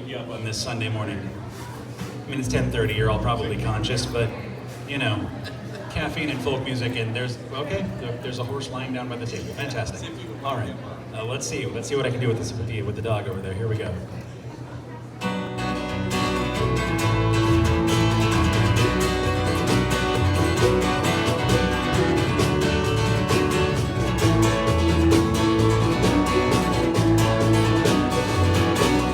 you up on this Sunday morning. I mean, it's 10:30, you're all probably conscious, but, you know, caffeine and folk music, and there's a horse lying down by the table. Fantastic. All right, let's see what I can do with this with the dog over there. Here we go.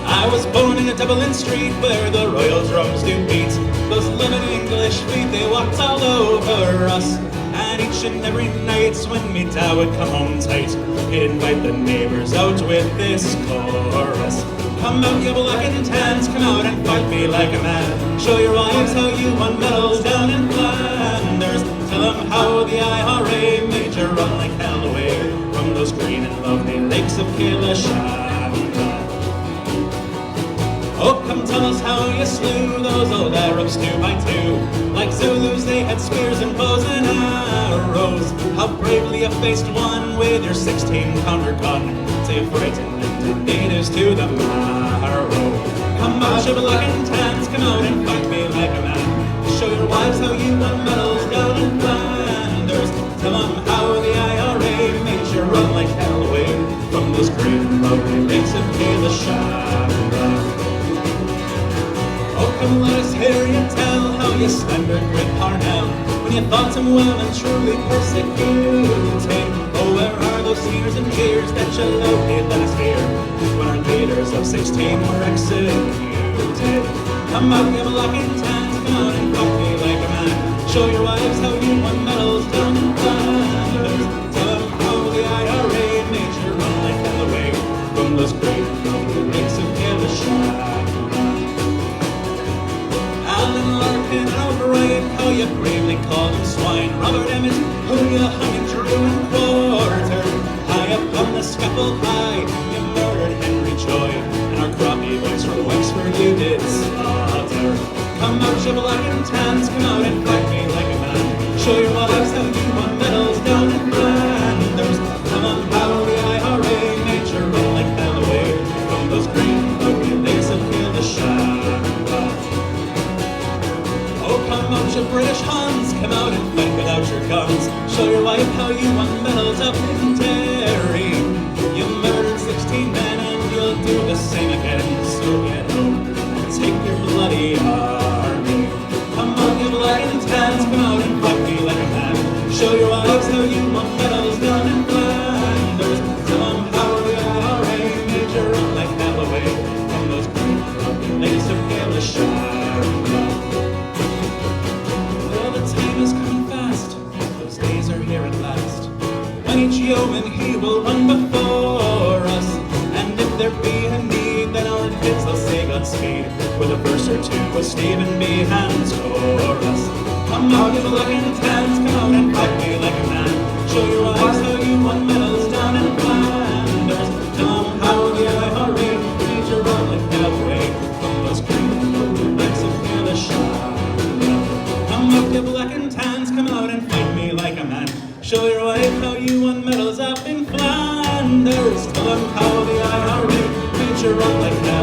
I was born in a Dublin street where the royal drums do beat. Those living English feet, they walked all over us. And each and every night when me dad would come home tight, he'd invite the neighbors out with this chorus. Come out, you black and tans, come out and fight me like a man. Show your wives how you won medals down in Flanders. Tell them how the IRA made you run like hell away from those green and lovely lakes of Killashan. Oh, come tell us how you slew those old Arabs 2 by 2. Like Zulus, they had spears and bows and arrows. How bravely you faced one with your 16-pounder gun, till you frightened the natives to the marrow. Come out, you black and tans, come out and fight me like a man. Show your wives how you won medals down in Flanders. Tell them how the IRA made you run like hell away from those green lovely lakes of Killashan. Oh, come let us hear you tell how you slandered great Parnell when you thought some women truly persecuted. Oh, where are those sneers and jeers that you loudly let us hear when our leaders of 16 were executed? Come out, you black and tans, come out and fuck me like a man. Show your wives how you won medals down in Flanders. Tell them how the IRA made you run like hell away from those great lovely lakes of Killashan. Alan Larkin and O'Brien, how you bravely called them swine. Robert Emmett, who you hung and drew and quartered. High up on the scaffold high, you murdered Henry Joy, and our croppy boys from Wexford you did slaughter. Come out, you black and tans, come out and fight me like a man. Show your wives how you won medals down in Flanders. Tell them how the IRA made you run like hell away from those green lovely lakes of Killashan. Come out, you British Huns, come out and fight without your guns. Show your wife how you won medals up in Derry. You murdered 16 men and you'll do the same again. So get home and take your bloody army. Come out, you black and tans, come out and fight me like a man. Show your wives how you won medals down in Flanders. Tell them how the IRA made you run like hell away from those green lovely lakes of Killashan. Each yeoman he will run before us, and if there be a need, then our kids will say Godspeed with a verse or two of Stephen B. Hand's chorus. Come out, you black and tans, come out and fight me like a man. Show your wives how you won medals down in Flanders. Tell them how the IRA made you run like hell away from those green lovely lakes of Killashan. Come out, you black and tans, come out and fight me like a man. Show your wife how you won medals up in Flanders. Tell them how the IRA made you run like that.